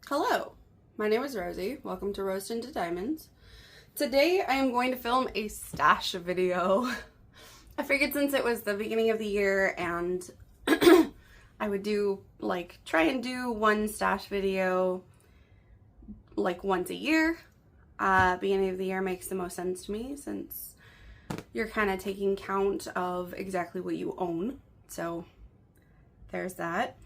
Hello, my name is Rosie. Welcome to Roast into Diamonds. Today I am going to film a stash video. I figured since it was the beginning of the year and I would try and do one stash video like once a year. Beginning of the year makes the most sense to me since you're kind of taking count of exactly what you own. So there's that.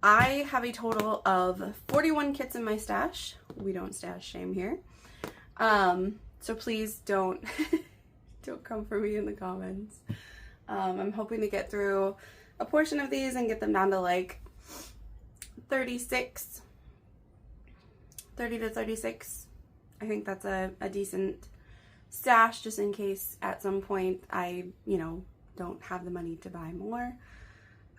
I have a total of 41 kits in my stash. We don't stash shame here. So please don't don't come for me in the comments. I'm hoping to get through a portion of these and get them down to like 30 to 36. I think that's a decent stash just in case at some point I, don't have the money to buy more.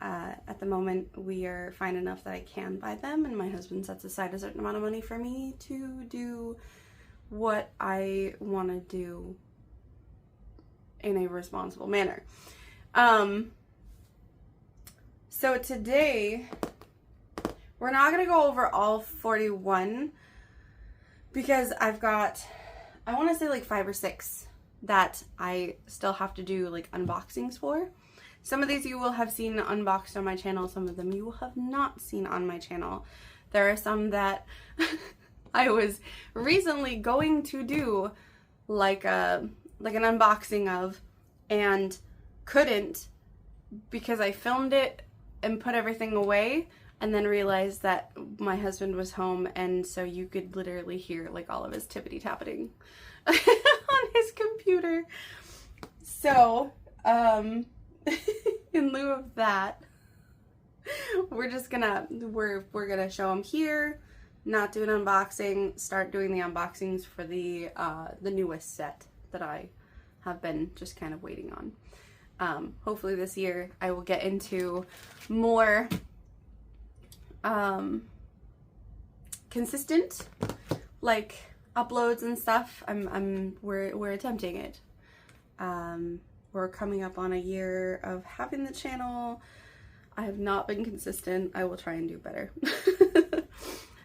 At the moment, we are fine enough that I can buy them, and my husband sets aside a certain amount of money for me to do what I want to do in a responsible manner. So today, we're not going to go over all 41 because I've got, I want to say like 5 or 6 that I still have to do like unboxings for. Some of these you will have seen unboxed on my channel. Some of them you will have not seen on my channel. There are some that I was recently going to do like an unboxing of and couldn't because I filmed it and put everything away and then realized that my husband was home, and so you could literally hear like all of his tippity-tappeting on his computer. So, in lieu of that, we're gonna show them here, not do an unboxing, start doing the unboxings for the newest set that I have been just kind of waiting on. Hopefully this year I will get into more consistent like uploads and stuff. We're attempting it. We're coming up on a year of having the channel. I have not been consistent. I will try and do better.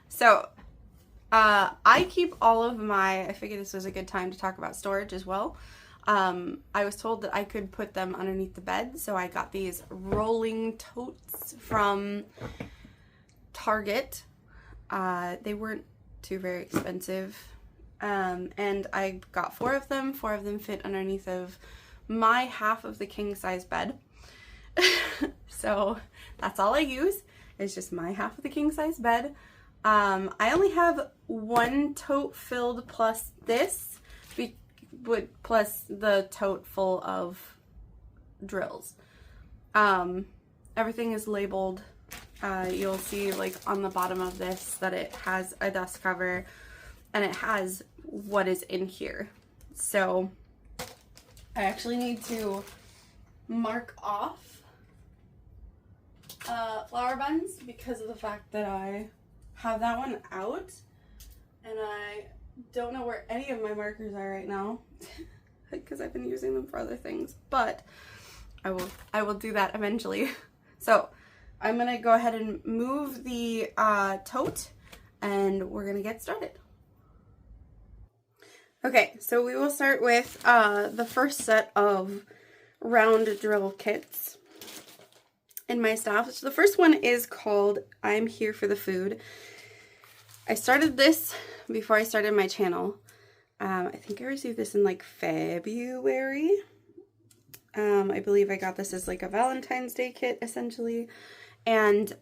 So, I keep all of my, I figured this was a good time to talk about storage as well. I was told that I could put them underneath the bed, so I got these rolling totes from Target. They weren't too very expensive. And I got 4 of them. 4 of them fit underneath of my half of the king size bed. So that's all I use is just my half of the king size bed. I only have 1 tote filled plus this, plus the tote full of drills. Everything is labeled. You'll see like on the bottom of this that it has a dust cover and it has what is in here. So I actually need to mark off flower buns because of the fact that I have that one out and I don't know where any of my markers are right now because I've been using them for other things, but I will do that eventually. So I'm gonna go ahead and move the tote and we're gonna get started. Okay, so we will start with the first set of round drill kits in my stash. So the first one is called I'm Here for the Food. I started this before I started my channel. I think I received this in like February. I believe I got this as like a Valentine's Day kit essentially. And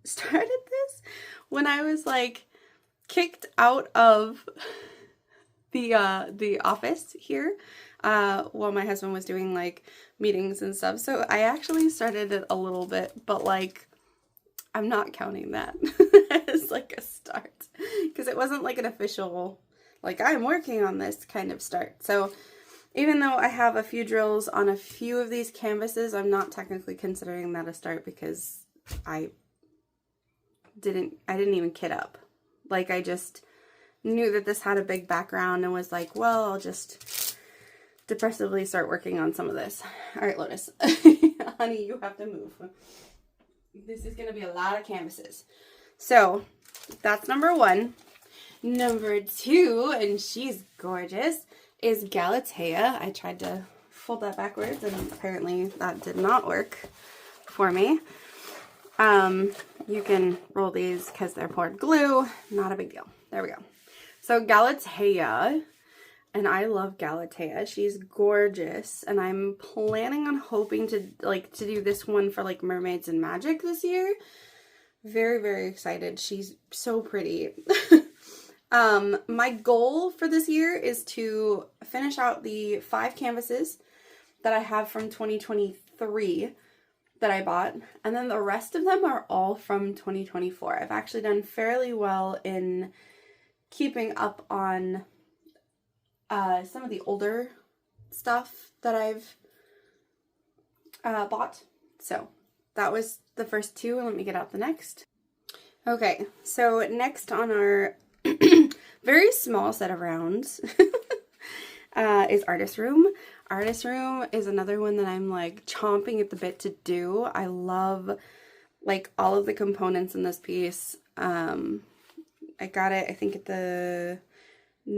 started this when I was like kicked out of the office here while my husband was doing like meetings and stuff. So I actually started it a little bit, but like I'm not counting that as like a start because it wasn't like an official like I'm working on this kind of start. So even though I have a few drills on a few of these canvases, I'm not technically considering that a start because I didn't even kit up. Like I just knew that this had a big background and was like, well, I'll just depressively start working on some of this. All right, Lotus. Honey, you have to move. This is going to be a lot of canvases. So that's number 1. Number 2, and she's gorgeous, is Galatea. I tried to fold that backwards and apparently that did not work for me. You can roll these because they're poured glue. Not a big deal. There we go. So Galatea, and I love Galatea. She's gorgeous, and I'm planning on hoping to do this one for like Mermaids and Magic this year. Very, very excited. She's so pretty. My goal for this year is to finish out the 5 canvases that I have from 2023 that I bought, and then the rest of them are all from 2024. I've actually done fairly well in keeping up on some of the older stuff that I've bought. So that was the first 2. Let me get out the next. Okay, so next on our very small set of rounds is Artist Room. Artist Room is another one that I'm like chomping at the bit to do. I love like all of the components in this piece. I got it, I think, in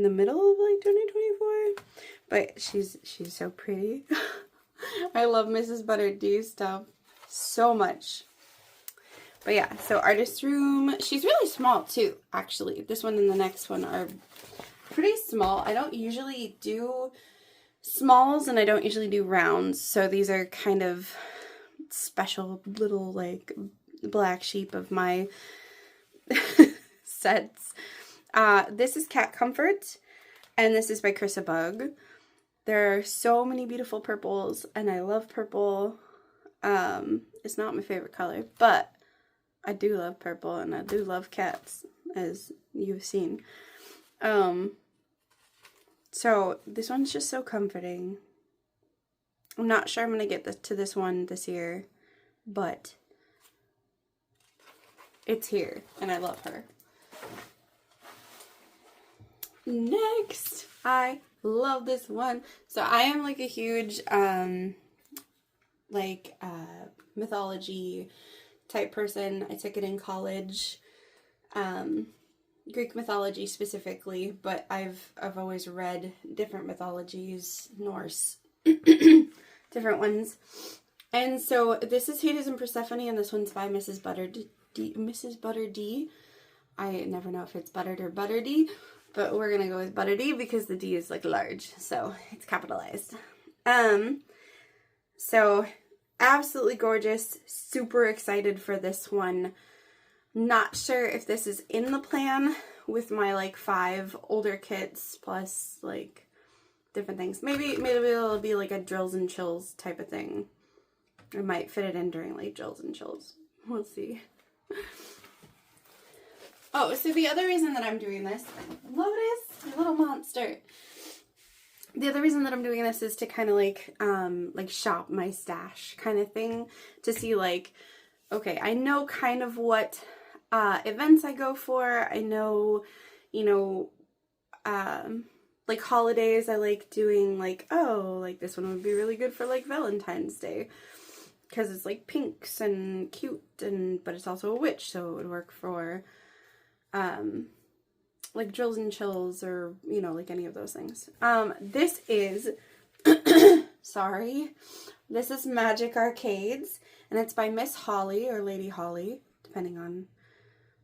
the middle of like 2024, but she's so pretty. I love Mrs. Butter D stuff so much. But yeah, so Artist Room, she's really small too, actually. This one and the next one are pretty small. I don't usually do smalls and I don't usually do rounds, so these are kind of special little like black sheep of my sets. This is Cat Comfort, and this is by Chris Bug. There are so many beautiful purples, and I love purple. It's not my favorite color, but I do love purple, and I do love cats, as you've seen. So this one's just so comforting. I'm not sure I'm going to get to this one this year, but it's here, and I love her. Next, I love this one. So I am like a huge mythology type person. I took it in college, Greek mythology specifically, but I've always read different mythologies, Norse, different ones. And so this is Hades and Persephone, and this one's by Mrs. Butter D. I never know if it's buttered or butter D, but we're gonna go with butter D because the D is like large, so it's capitalized. So absolutely gorgeous. Super excited for this one. Not sure if this is in the plan with my like 5 older kits plus like different things. Maybe it'll be like a drills and chills type of thing. I might fit it in during like drills and chills. We'll see. Oh, so the other reason that I'm doing this, Lotus, you little monster. The other reason that I'm doing this is to kind of like shop my stash kind of thing, to see like, okay, I know kind of what events I go for. I know, you know, like holidays I like doing like, oh, like this one would be really good for like Valentine's Day because it's like pinks and cute, and but it's also a witch, so it would work for like drills and chills, or you know, like any of those things. This is sorry, this is Magic Arcades, and it's by Miss Holly or Lady Holly, depending on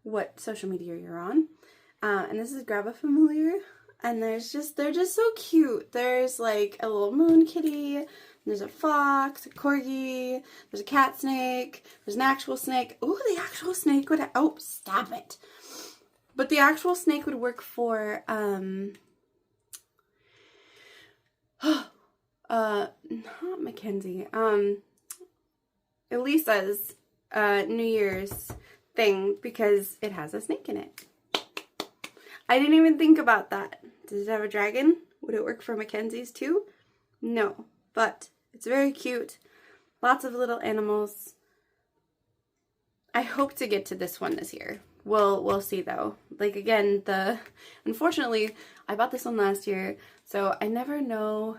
what social media you're on. And this is Grab a Familiar, and they're just so cute. There's like a little moon kitty, there's a fox, a corgi, there's a cat snake, there's an actual snake. Ooh, the actual snake would, oh, stop it. But the actual snake would work for, not Mackenzie, Elisa's, New Year's thing, because it has a snake in it. I didn't even think about that. Does it have a dragon? Would it work for Mackenzie's too? No, but it's very cute. Lots of little animals. I hope to get to this one this year. We'll see though. Like again, unfortunately, I bought this one last year, so I never know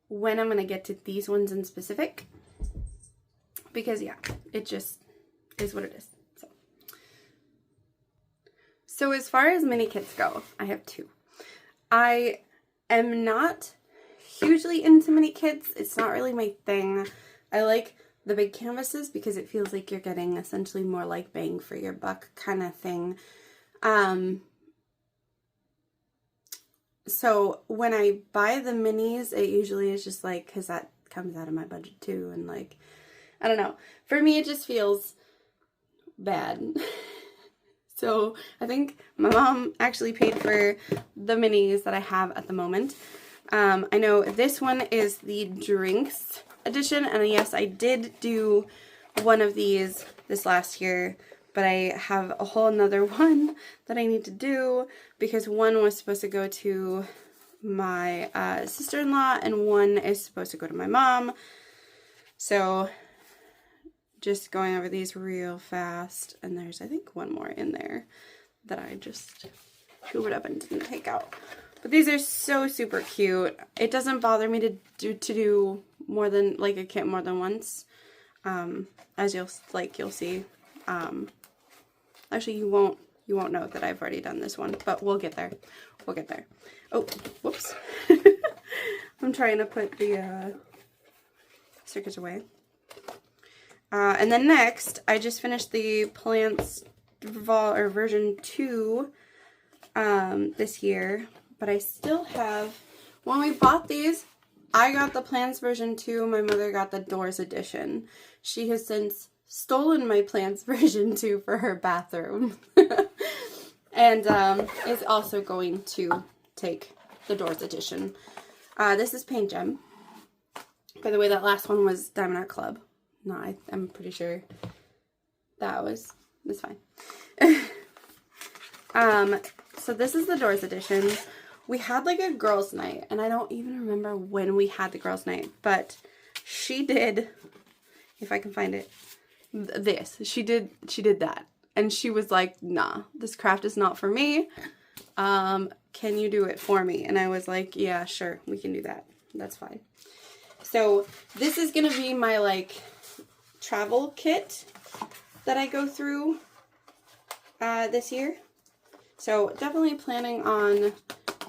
when I'm gonna get to these ones in specific. Because yeah, it just is what it is. So So as far as mini kits go, I have two. I am not hugely into mini kits. It's not really my thing. I like the big canvases because it feels like you're getting essentially more like bang for your buck kind of thing. So when I buy the minis, it usually is just like, because that comes out of my budget too, and like, I don't know. For me, it just feels bad. So I think my mom actually paid for the minis that I have at the moment. I know this one is the drinks edition, and yes, I did do one of these this last year, but I have a whole another one that I need to do because one was supposed to go to my sister-in-law and one is supposed to go to my mom. So just going over these real fast, and there's I think one more in there that I just hoovered up and didn't take out. But these are so super cute. It doesn't bother me to do more than like a kit more than once, as you'll see. Actually, you won't know that I've already done this one, but we'll get there. We'll get there. Oh, whoops! I'm trying to put the stickers away. And then next, I just finished the Plants version 2 this year, but I still have, when we bought these, I got the Plants version 2, my mother got the Doors edition. She has since stolen my Plants version 2 for her bathroom, and is also going to take the Doors edition. This is paintgem. By the way, that last one was Diamond Art Club. No, I'm pretty sure that's fine. So this is the Doors edition. We had like a girls' night, and I don't even remember when we had the girls' night, but she did, if I can find it, she did that. And she was like, nah, this craft is not for me. Can you do it for me? And I was like, yeah, sure, we can do that. That's fine. So this is going to be my like travel kit that I go through this year. So definitely planning on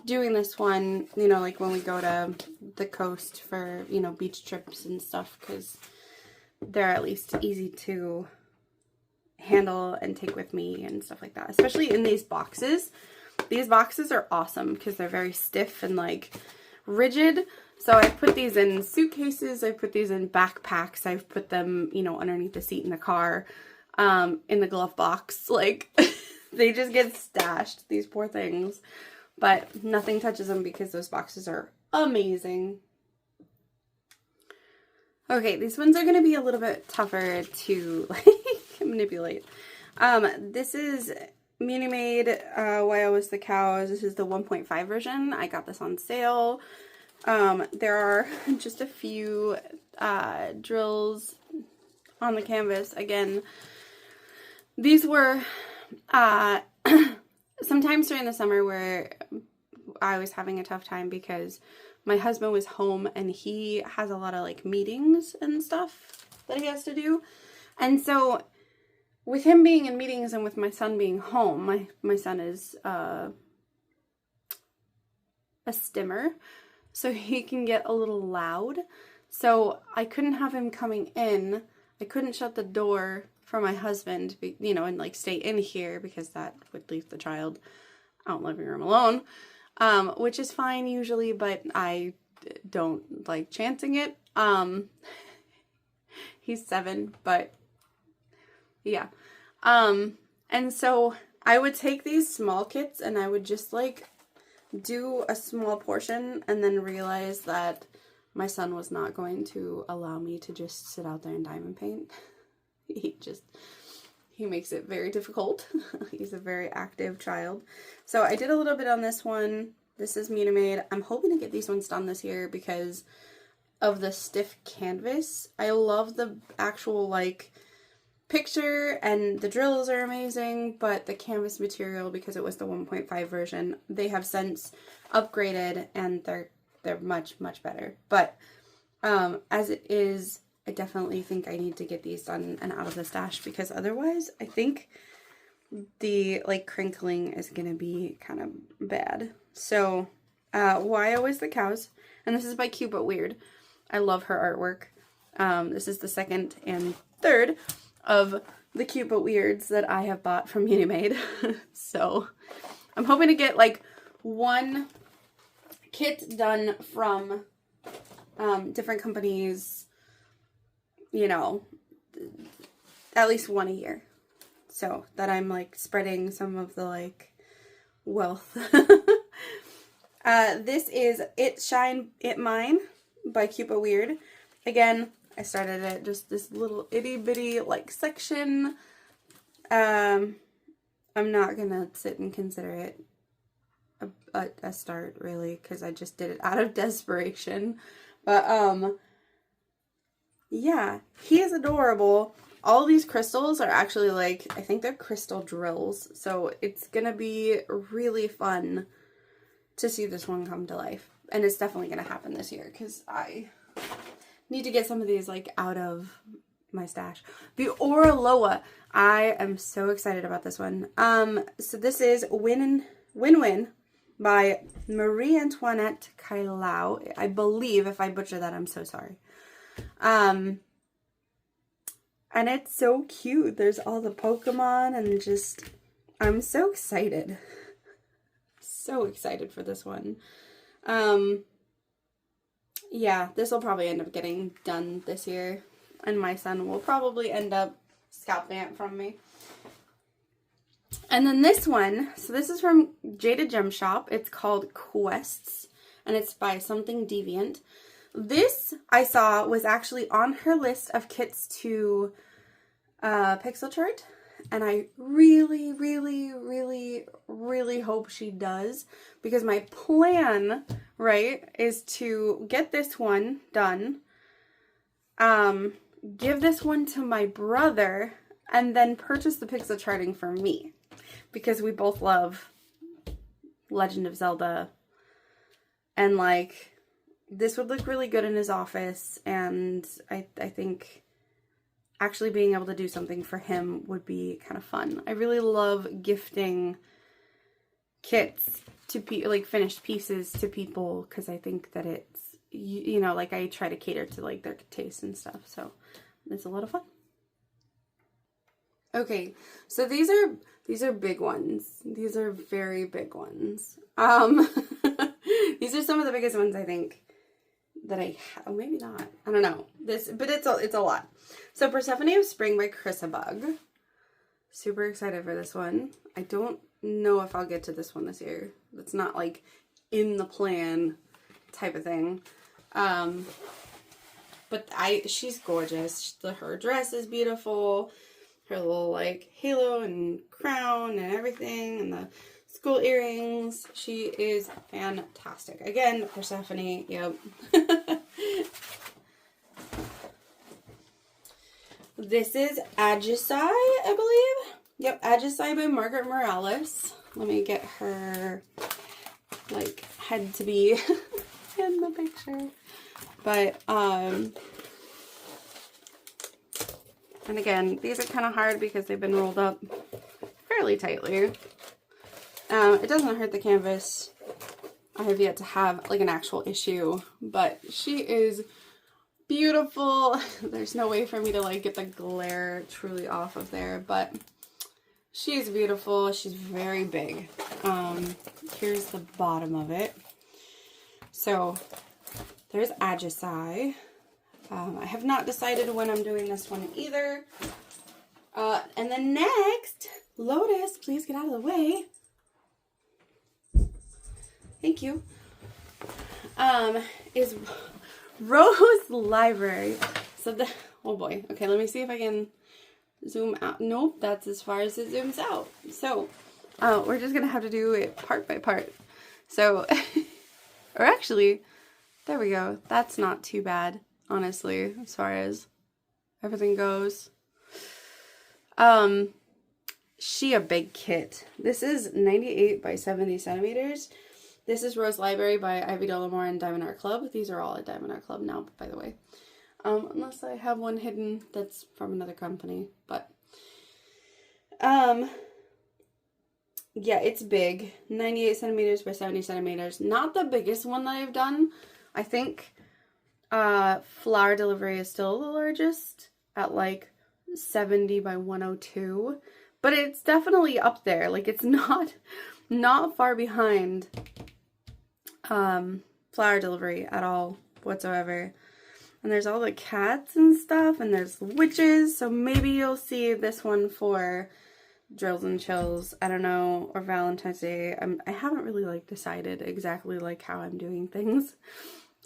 doing this one, you know, like when we go to the coast for, you know, beach trips and stuff, because they're at least easy to handle and take with me and stuff like that, especially in these boxes. These boxes are awesome because they're very stiff and like rigid. So I've put these in suitcases, I've put these in backpacks, I've put them, you know, underneath the seat in the car, in the glove box. Like, they just get stashed, these poor things. But nothing touches them because those boxes are amazing. Okay, these ones are going to be a little bit tougher to like manipulate. This is Munimade, Why I Was the Cows. This is the 1.5 version. I got this on sale. There are just a few drills on the canvas. Again, these were sometimes during the summer where I was having a tough time because my husband was home and he has a lot of like meetings and stuff that he has to do. And so with him being in meetings and with my son being home, my son is a stimmer, so he can get a little loud. So I couldn't have him coming in. I couldn't shut the door for my husband, you know, and like stay in here because that would leave the child out in the living room alone, which is fine usually, but I don't like chancing it. He's 7, but yeah. And so I would take these small kits and I would just like do a small portion and then realize that my son was not going to allow me to just sit out there and diamond paint. He makes it very difficult. He's a very active child. So I did a little bit on this one. This is Munimade. I'm hoping to get these ones done this year because of the stiff canvas. I love the actual like picture and the drills are amazing, but the canvas material, because it was the 1.5 version, they have since upgraded and they're much better. But as it is, I definitely think I need to get these done and out of the stash because otherwise I think the like crinkling is gonna be kind of bad. So Why Always the Cows, and this is by Cute But Weird. I love her artwork. This is the second and third of the Cute But Weirds that I have bought from Munimade. So I'm hoping to get like one kit done from different companies, you know, at least one a year. So that I'm like spreading some of the like wealth. This is It Shine It Mine by Cute But Weird. Again, I started it just this little itty bitty like section. I'm not gonna sit and consider it a start really, because I just did it out of desperation. But yeah, he is adorable. All these crystals are actually like, I think they're crystal drills. So it's gonna be really fun to see this one come to life. And it's definitely gonna happen this year because I need to get some of these like out of my stash. The Oraloa. I am so excited about this one. So this is Win Win by Marie Antoinette Kailau. I believe, if I butcher that, I'm so sorry. And it's so cute. There's all the Pokemon and just, I'm so excited. So excited for this one. Yeah, this will probably end up getting done this year. And my son will probably end up scalping it from me. And then this one, so this is from Jaded Gem Shop. It's called Quests, and it's by Something Deviant. This I saw was actually on her list of kits to pixel chart, and I really, really, really, really hope she does, because my plan, right, is to get this one done, give this one to my brother, and then purchase the pixel charting for me, because we both love Legend of Zelda, and like, this would look really good in his office, and I think actually being able to do something for him would be kind of fun. I really love gifting kits to like finished pieces to people, because I think that it's, you know, like I try to cater to like their taste and stuff, so it's a lot of fun. Okay, so these are big ones. These are very big ones. These are some of the biggest ones I think that I have. Oh, maybe not. I don't know. But it's a lot. So Persephone of Spring by Chrisabug. Super excited for this one. I don't know if I'll get to this one this year. It's not like in the plan type of thing. But she's gorgeous. Her dress is beautiful. Her little like halo and crown and everything, and the school earrings. She is fantastic. Again, Persephone, yep. This is Agisai, I believe. Yep, Agisai by Margaret Morales. Let me get her like head to be in the picture. But and again, these are kind of hard because they've been rolled up fairly tightly. It doesn't hurt the canvas. I have yet to have like an actual issue, but she is beautiful. There's no way for me to like get the glare truly off of there, but she's beautiful. She's very big. Here's the bottom of it. So there's Agisai. I have not decided when I'm doing this one either. And then next, Lotus, please get out of the way. Thank you. Is Rose Library. So oh boy. Okay, let me see if I can zoom out. Nope, that's as far as it zooms out. So, we're just gonna have to do it part by part. So, or actually, there we go. That's not too bad, honestly, as far as everything goes. She a big kit. This is 98 by 70 centimeters. This is Rose Library by Ivy Delamore and Diamond Art Club. These are all at Diamond Art Club now, by the way. Unless I have one hidden that's from another company. But yeah, it's big. 98 centimeters by 70 centimeters. Not the biggest one that I've done. I think flower delivery is still the largest at like 70 by 102. But it's definitely up there. Like, it's not far behind flower delivery at all whatsoever. And there's all the cats and stuff, and there's witches, so maybe you'll see this one for Drills and Chills, I don't know, or Valentine's Day. I haven't really like decided exactly like how I'm doing things.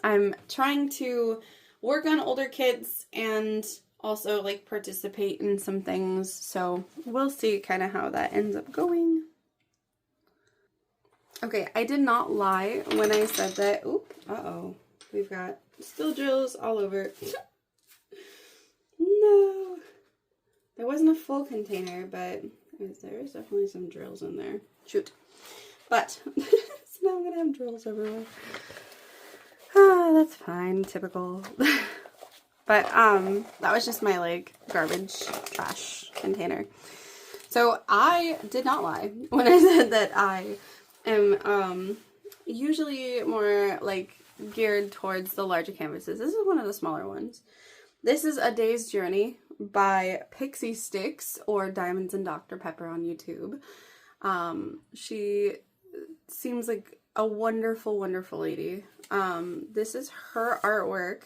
I'm trying to work on older kids and also like participate in some things, so we'll see kind of how that ends up going. Okay, I did not lie when I said that. Oop, uh-oh. We've got still drills all over. No. There wasn't a full container, but there is definitely some drills in there. Shoot. But, so now I'm going to have drills everywhere. Ah, that's fine. Typical. But, that was just my, like, garbage trash container. So, I did not lie when I said that I am, usually more, like, geared towards the larger canvases. This is one of the smaller ones. This is A Day's Journey by Pixie Sticks, or Diamonds and Dr. Pepper on YouTube. She seems like a wonderful, wonderful lady. This is her artwork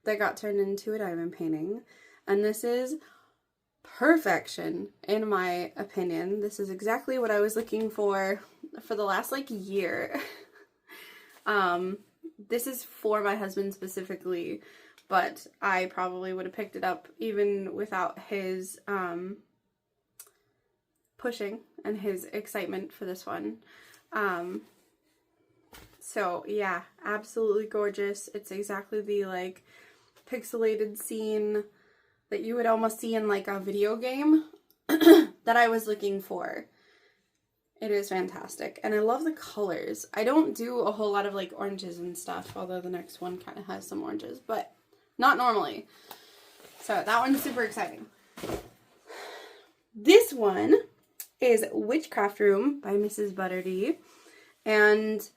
that got turned into a diamond painting. And this is perfection, in my opinion. This is exactly what I was looking for the last, like, year. This is for my husband specifically, but I probably would have picked it up even without his pushing and his excitement for this one. So yeah, absolutely gorgeous. It's exactly the like pixelated scene that you would almost see in like a video game that I was looking for. It is fantastic, and I love the colors. I don't do a whole lot of like oranges and stuff, although the next one kind of has some oranges, but not normally. So that one's super exciting. This one is Witchcraft Room by Mrs. Butterdee, and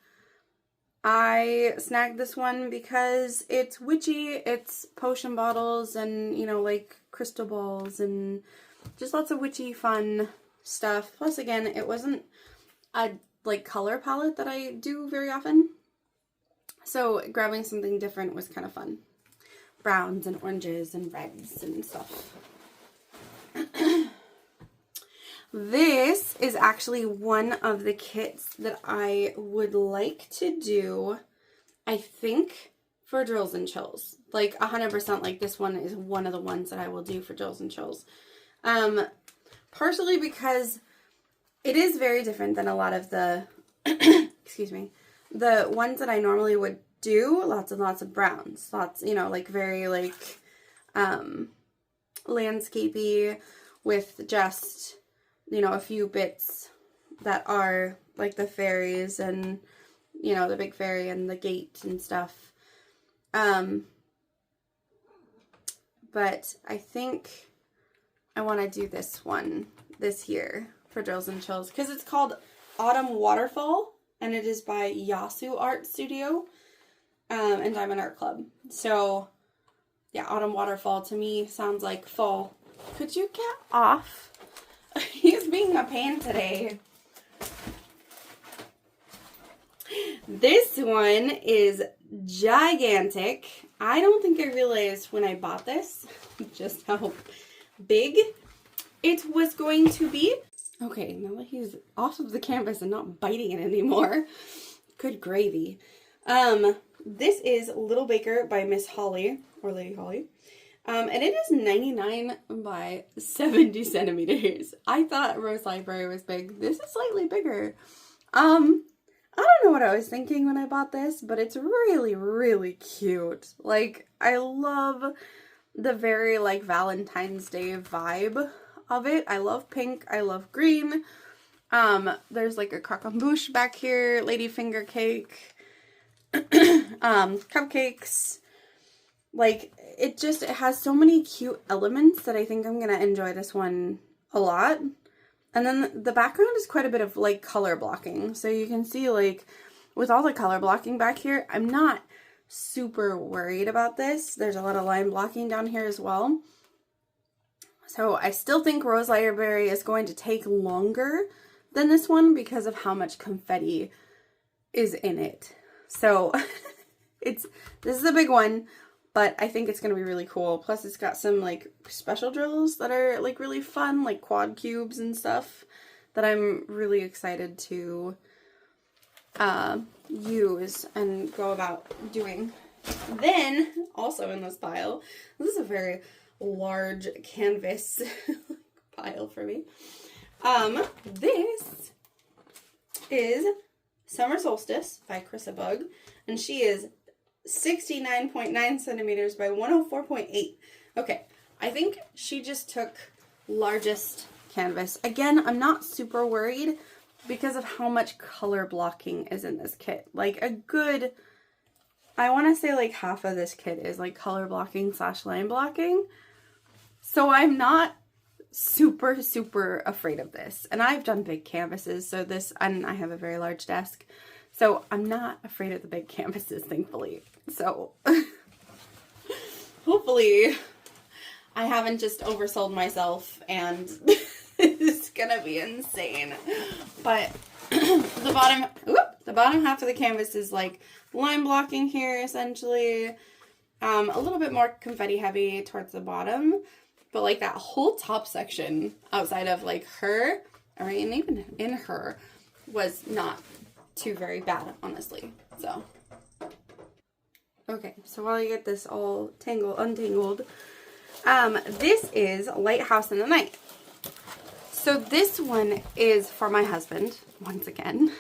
I snagged this one because it's witchy, it's potion bottles and, you know, like crystal balls and just lots of witchy fun stuff. Plus, again, it wasn't a like color palette that I do very often, so grabbing something different was kind of fun. Browns and oranges and reds and stuff. This is actually one of the kits that I would like to do, I think, for Drills and Chills. Like 100%, like this one is one of the ones that I will do for Drills and Chills. Partially because it is very different than a lot of the, excuse me, the ones that I normally would do. Lots and lots of browns. Lots, you know, like very like landscapey with just, you know, a few bits that are like the fairies and, you know, the big fairy and the gate and stuff. But I think I want to do this one this year for Drills and Chills because it's called Autumn Waterfall and it is by Yasu Art Studio and Diamond Art Club. So yeah, Autumn Waterfall to me sounds like fall. Could you get off? He's being a pain today. This one is gigantic. I don't think I realized when I bought this just how big it was going to be. Okay, now that he's off of the canvas and not biting it anymore. Good gravy. This is Little Baker by Miss Holly, or Lady Holly. And it is 99 by 70 centimeters. I thought Rose Library was big. This is slightly bigger. I don't know what I was thinking when I bought this, but it's really, really cute. Like, I love the very, like, Valentine's Day vibe of it. I love pink. I love green. There's, like, a croquembouche back here. Ladyfinger cake. Cupcakes. Like, it has so many cute elements that I think I'm going to enjoy this one a lot. And then the background is quite a bit of like color blocking. So you can see like with all the color blocking back here, I'm not super worried about this. There's a lot of line blocking down here as well. So I still think Rose Library is going to take longer than this one because of how much confetti is in it. So this is a big one, but I think it's going to be really cool. Plus it's got some like special drills that are like really fun, like quad cubes and stuff that I'm really excited to use and go about doing. Then also in this pile, this is a very large canvas pile for me. This is Summer Solstice by Chrissa Bug, and she is 69.9 centimeters by 104.8. Okay, I think she just took largest canvas. Again, I'm not super worried because of how much color blocking is in this kit. Like a good, I want to say like half of this kit is like color blocking / line blocking. So I'm not super, super afraid of this. And I've done big canvases, so this, and I have a very large desk. So I'm not afraid of the big canvases, thankfully. So hopefully I haven't just oversold myself and it's gonna be insane. But the bottom half of the canvas is like line blocking here essentially. A little bit more confetti heavy towards the bottom, but like that whole top section outside of like her, or even in her, was not too very bad, honestly. So okay, so while you get this all untangled, this is Lighthouse in the Night. So this one is for my husband, once again.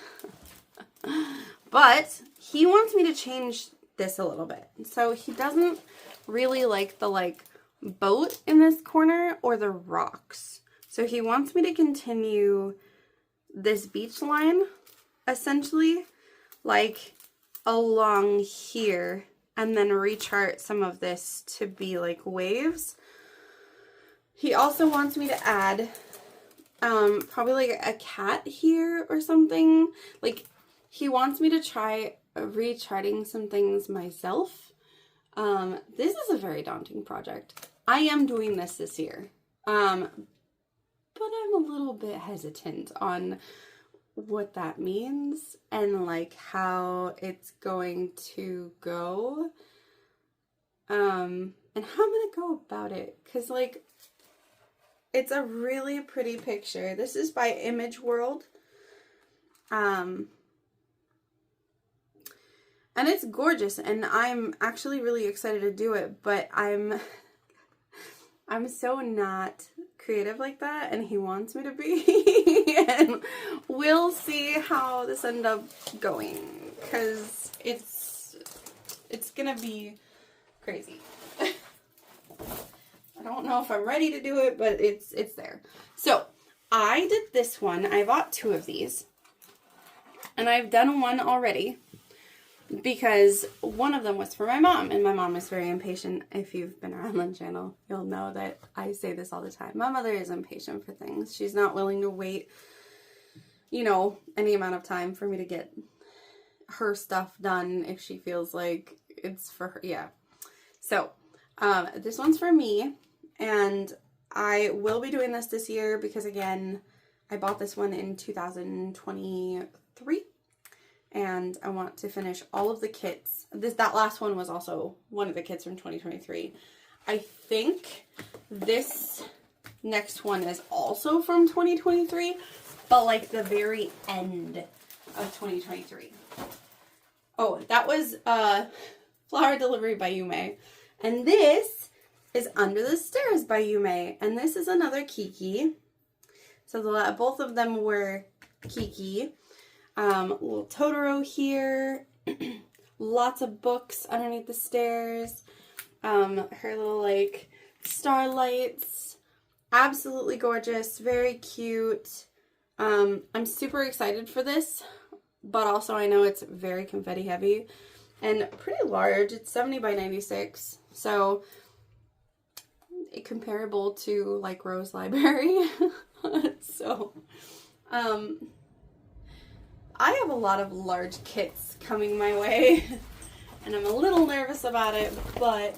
But he wants me to change this a little bit. So he doesn't really like the boat in this corner or the rocks. So he wants me to continue this beach line, essentially, like along here, and then rechart some of this to be like waves. He also wants me to add probably like a cat here or something. Like he wants me to try recharting some things myself. This is a very daunting project. I am doing this year, but I'm a little bit hesitant on what that means and like how it's going to go, and how I'm gonna go about it, because like it's a really pretty picture. This is by Image World, and it's gorgeous, and I'm actually really excited to do it, but I'm so not creative like that, and he wants me to be. And we'll see how this ends up going, because it's gonna be crazy. I don't know if I'm ready to do it, but it's there. So I did this one. I bought 2 of these, and I've done one already because one of them was for my mom, and my mom is very impatient. If you've been around the channel, you'll know that I say this all the time. My mother is impatient for things. She's not willing to wait, you know, any amount of time for me to get her stuff done if she feels like it's for her. Yeah. So this one's for me, and I will be doing this year because, again, I bought this one in 2023. And I want to finish all of the kits. That last one was also one of the kits from 2023. I think this next one is also from 2023, but like the very end of 2023. Oh, that was Flower Delivery by Yume. And this is Under the Stairs by Yume. And this is another Kiki. So both of them were Kiki. Little Totoro here, lots of books underneath the stairs, her little like starlights, absolutely gorgeous, very cute. I'm super excited for this, but also I know it's very confetti heavy and pretty large. It's 70 by 96, so comparable to like Rose Library. So, I have a lot of large kits coming my way, and I'm a little nervous about it, but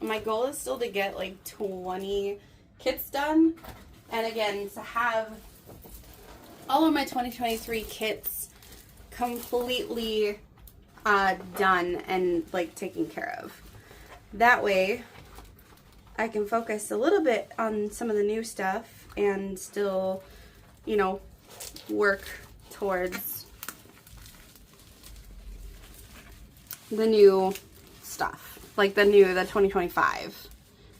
my goal is still to get like 20 kits done, and again, to have all of my 2023 kits completely done and like taken care of. That way I can focus a little bit on some of the new stuff and still, you know, work towards the new stuff, like the 2025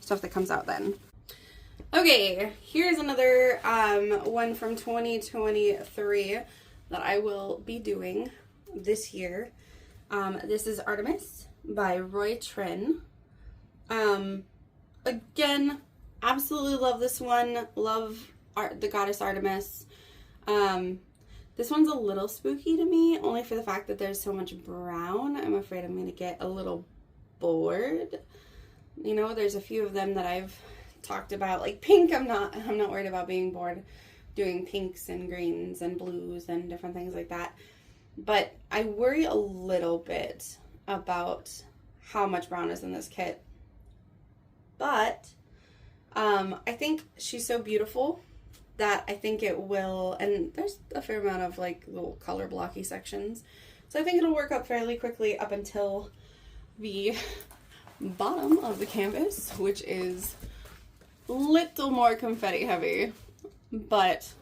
stuff that comes out then. Okay, here's another one from 2023 that I will be doing this year. This is Artemis by Roy Trin. Again, absolutely love this one. Love the goddess Artemis. This one's a little spooky to me, only for the fact that there's so much brown. I'm afraid I'm going to get a little bored. You know, there's a few of them that I've talked about. Like pink, I'm not worried about being bored doing pinks and greens and blues and different things like that. But I worry a little bit about how much brown is in this kit. But I think she's so beautiful that I think it will, and there's a fair amount of like little color blocky sections, so I think it'll work up fairly quickly up until the bottom of the canvas, which is a little more confetti heavy, but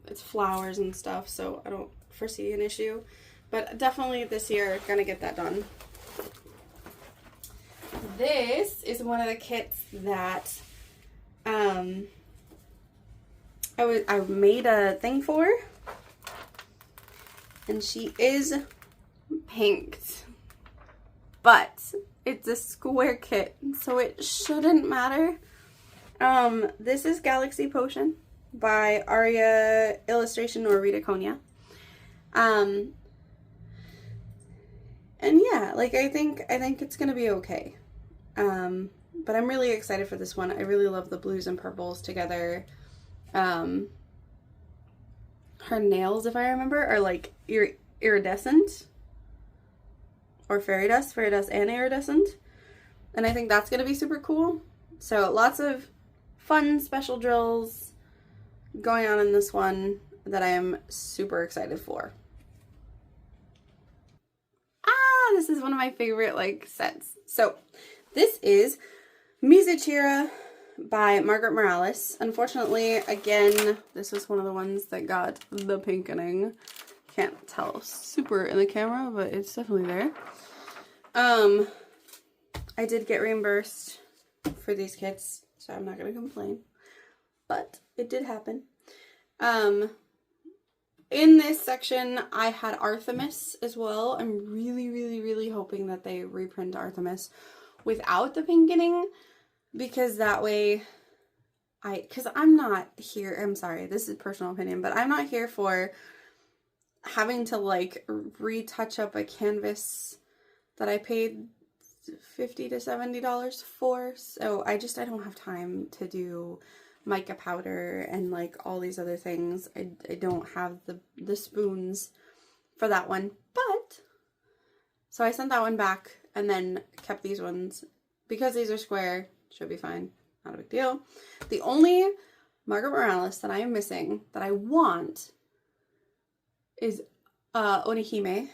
it's flowers and stuff, so I don't foresee an issue. But definitely this year gonna get that done. This is one of the kits that I made a thing for, and she is pinked, but it's a square kit, so it shouldn't matter. This is Galaxy Potion by Aria Illustration or Rita Konya. And yeah, like I think it's gonna be okay. But I'm really excited for this one. I really love the blues and purples together. Her nails, if I remember, are like iridescent or fairy dust and iridescent. And I think that's going to be super cool. So lots of fun special drills going on in this one that I am super excited for. This is one of my favorite like sets. So this is Mizuchira by Margaret Morales. Unfortunately, again, this was one of the ones that got the pinkening. Can't tell super in the camera, but it's definitely there. I did get reimbursed for these kits, so I'm not gonna complain, but it did happen. In this section, I had Artemis as well. I'm really hoping that they reprint Artemis without the pinkening, because that way because I'm not here, I'm sorry, this is personal opinion, but I'm not here for having to like retouch up a canvas that I paid $50 to $70 for. So I don't have time to do mica powder and like all these other things. I don't have the spoons for that one, but so I sent that one back and then kept these ones because these are square. Should be fine, not a big deal. The only Margaret Morales that I am missing that I want is Onihime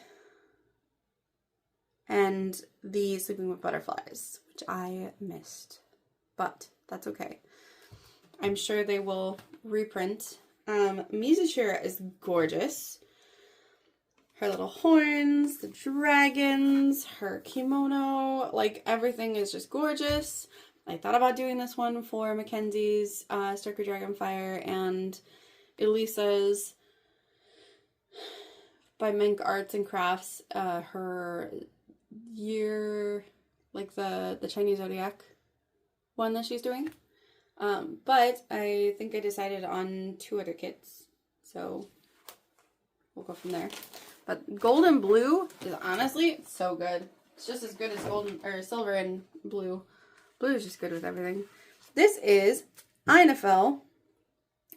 and the Sleeping with Butterflies, which I missed, but that's okay. I'm sure they will reprint. Mizuchira is gorgeous. Her little horns, the dragons, her kimono, like everything is just gorgeous. I thought about doing this one for Mackenzie's Starker Dragonfire and Elisa's by Mink Arts and Crafts, her year, like the Chinese Zodiac one that she's doing. But I think I decided on 2 other kits, so we'll go from there. But gold and blue is honestly so good. It's just as good as golden or silver and blue. Blue is just good with everything. This is Einafel,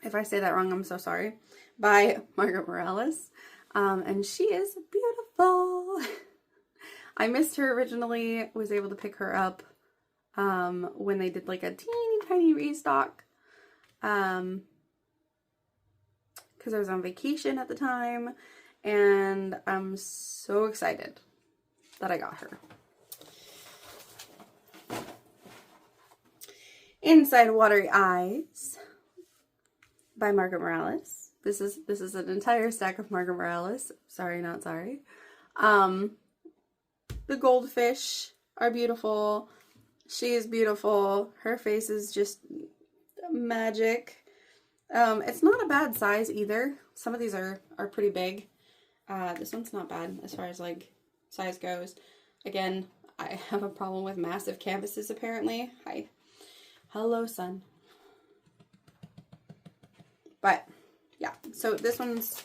If I say that wrong, I'm so sorry. By Margaret Morales. And she is beautiful. I missed her originally, was able to pick her up when they did like a teeny tiny restock. Because I was on vacation at the time, and I'm so excited that I got her. Inside Watery Eyes by Margaret Morales. This is an entire stack of Margaret Morales. Sorry, not sorry. The goldfish are beautiful. She is beautiful. Her face is just magic. It's not a bad size either. Some of these are pretty big. This one's not bad as far as like size goes. Again, I have a problem with massive canvases apparently. Hi. Hello, sun. But yeah, so this one's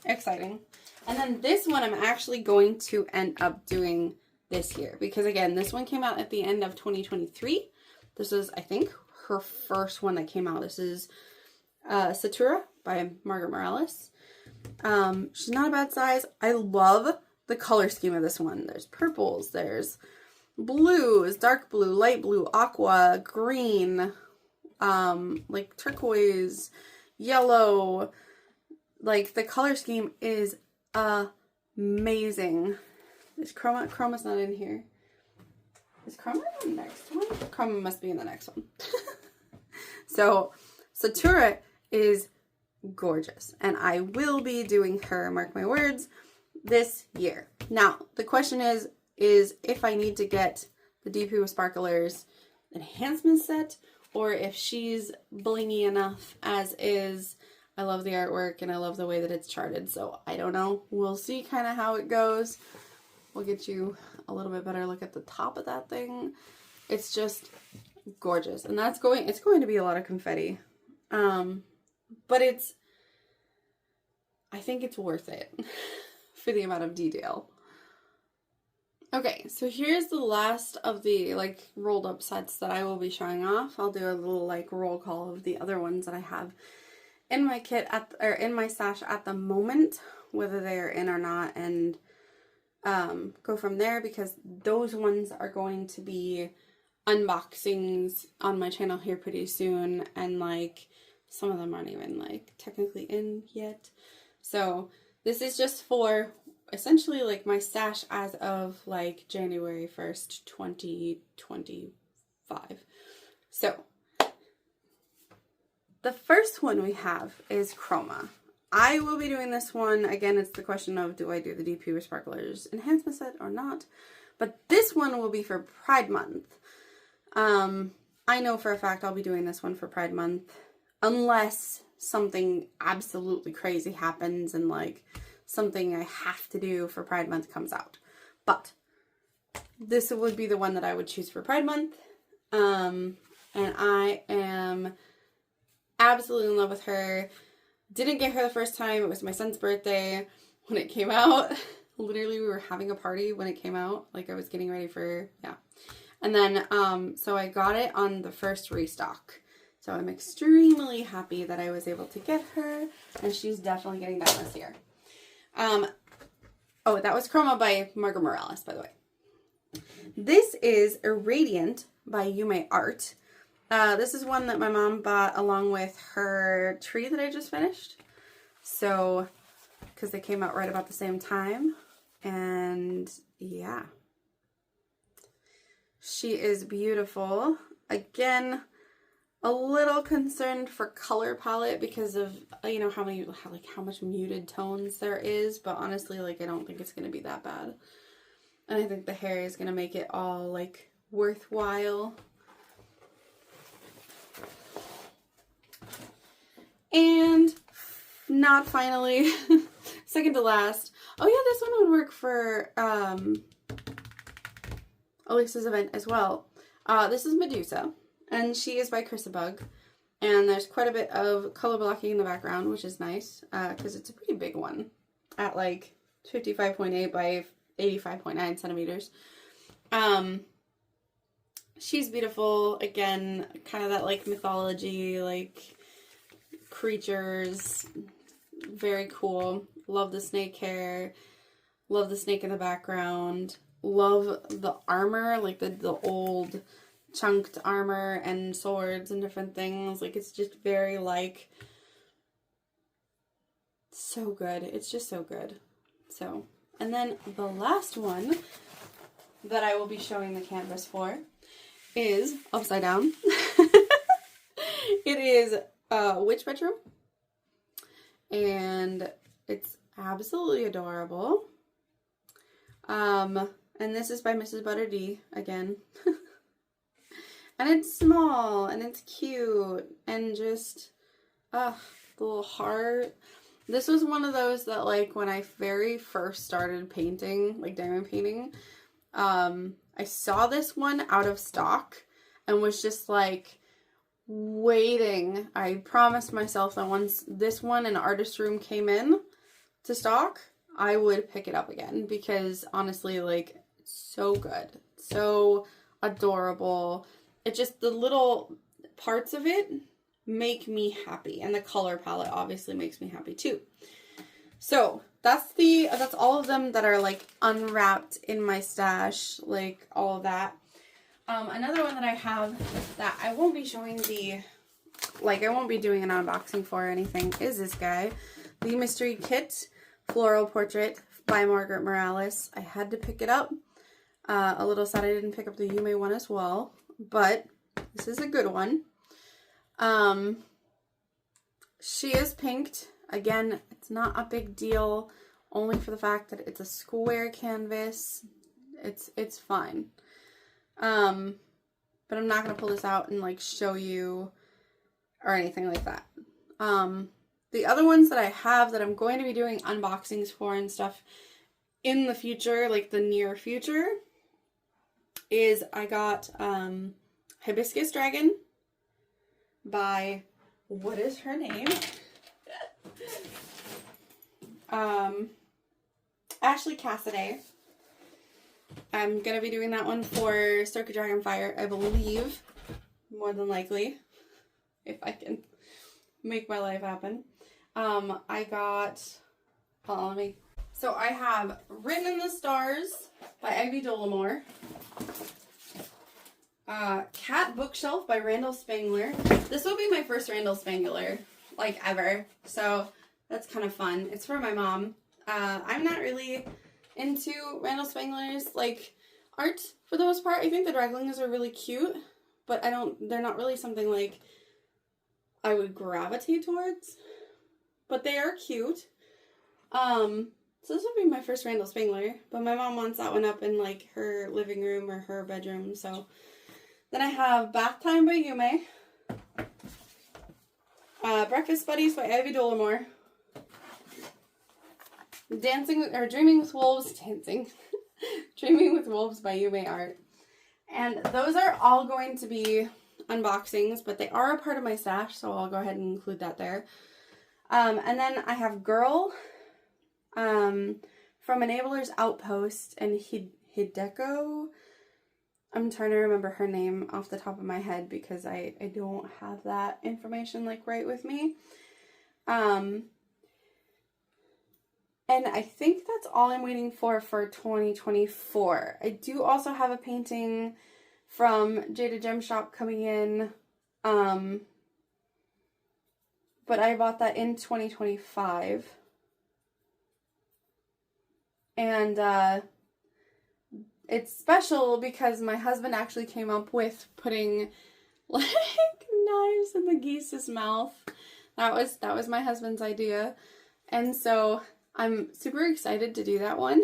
exciting. And then this one I'm actually going to end up doing this year. Because again, this one came out at the end of 2023. This is, I think, her first one that came out. This is Satura by Margaret Morales. She's not a bad size. I love the color scheme of this one. There's purples, there's blues, dark blue, light blue, aqua, green, like turquoise, yellow. Like the color scheme is amazing. Is Chroma's not in here. Is Chroma in the next one? Chroma must be in the next one. So Satura is gorgeous, and I will be doing her, mark my words, this year. Now the question is if I need to get the DP with Sparklers enhancement set, or if she's blingy enough as is. I love the artwork and I love the way that it's charted, so I don't know. We'll see kind of how it goes. We'll get you a little bit better look at the top of that thing. It's just gorgeous, and it's going to be a lot of confetti, but I think it's worth it for the amount of detail. Okay, so here's the last of the like rolled up sets that I will be showing off. I'll do a little like roll call of the other ones that I have in my kit or in my stash at the moment, whether they are in or not, and go from there, because those ones are going to be unboxings on my channel here pretty soon, and like some of them aren't even like technically in yet. So this is just for essentially like my stash as of like January 1st, 2025. So the first one we have is Chroma. I will be doing this one. Again, it's the question of, do I do the DP with Sparklers enhancement set or not? But this one will be for Pride Month. I know for a fact I'll be doing this one for Pride Month, unless something absolutely crazy happens and like something I have to do for Pride Month comes out. But this would be the one that I would choose for Pride Month. And I am absolutely in love with her. Didn't get her the first time. It was my son's birthday when it came out. Literally, we were having a party when it came out. Like, I was getting ready for, yeah. And then, so I got it on the first restock. So I'm extremely happy that I was able to get her. And she's definitely getting done this year. Oh, that was Chroma by Margaret Morales, by the way. This is Irradiant by Yume Art. This is one that my mom bought along with her tree that I just finished. So, because they came out right about the same time. And yeah. She is beautiful. Again, a little concerned for color palette because of, you know, how much muted tones there is. But honestly, like, I don't think it's going to be that bad. And I think the hair is going to make it all, like, worthwhile. And not finally, second to last. Oh yeah, this one would work for Elisa's event as well. This is Medusa, and she is by Chrisabug. And there's quite a bit of color blocking in the background, which is nice, because it's a pretty big one at like 55.8 by 85.9 centimeters. She's beautiful. Again, kind of that like mythology, like creatures. Very cool. Love the snake hair. Love the snake in the background. Love the armor, like the old chunked armor and swords and different things. Like, it's just very, like, so good. It's just so good. So, and then the last one that I will be showing the canvas for is upside down. It is Witch Bedroom. And it's absolutely adorable. And this is by Mrs. Butter D again. And it's small and it's cute and just, the little heart. This was one of those that, like, when I very first started painting, like diamond painting, I saw this one out of stock and was just like waiting. I promised myself that once this one in Artist Room came in to stock, I would pick it up again, because honestly, like, so good, so adorable. It just, the little parts of it make me happy, and the color palette obviously makes me happy too. So that's all of them that are, like, unwrapped in my stash, like all of that. Another one that I have that I won't be showing I won't be doing an unboxing for or anything is this guy, the Mystery Kit Floral Portrait by Margaret Morales. I had to pick it up. A little sad I didn't pick up the Yume one as well, but this is a good one. She is pinked. Again, it's not a big deal, only for the fact that it's a square canvas. It's fine. But I'm not going to pull this out and, like, show you or anything like that. The other ones that I have that I'm going to be doing unboxings for and stuff in the future, like the near future, is I got Hibiscus Dragon by, what is her name? Ashley Cassidy. I'm going to be doing that one for Circuit Dragonfire, I believe, more than likely, if I can make my life happen. I got, hold on, so I have Written in the Stars by Ivy Dollamore, Cat Bookshelf by Randall Spangler. This will be my first Randall Spangler, like, ever, so that's kind of fun. It's for my mom. I'm not really into Randall Spangler's, like, art for the most part. I think the draglings are really cute, but they're not really something, like, I would gravitate towards, but they are cute. So this will be my first Randall Spangler, but my mom wants that one up in, like, her living room or her bedroom. So then I have Bath Time by Yume, Breakfast Buddies by Ivy Dollamore, Dreaming with Wolves by Yume Art. And those are all going to be unboxings, but they are a part of my stash, so I'll go ahead and include that there. And then I have Girl from Enabler's Outpost and Hideko. I'm trying to remember her name off the top of my head because I don't have that information, like, right with me. And I think that's all I'm waiting for 2024. I do also have a painting from Jaded Gem Shop coming in, but I bought that in 2025. And it's special because my husband actually came up with putting, like, knives in the geese's mouth. That was my husband's idea. And so I'm super excited to do that one.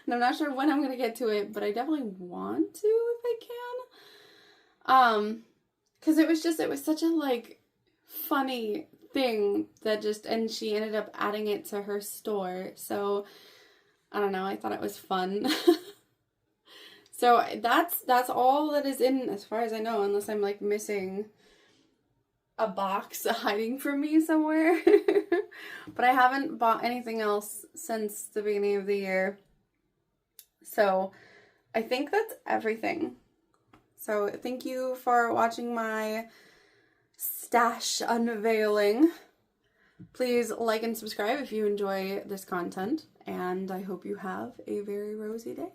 And I'm not sure when I'm going to get to it, but I definitely want to if I can. Because it was such a, like, funny thing that and she ended up adding it to her store. So, I don't know, I thought it was fun. So that's all that is in, as far as I know, unless I'm, like, missing a box hiding from me somewhere. But I haven't bought anything else since the beginning of the year. So I think that's everything. So thank you for watching my stash unveiling. Please like and subscribe if you enjoy this content, and I hope you have a very rosy day.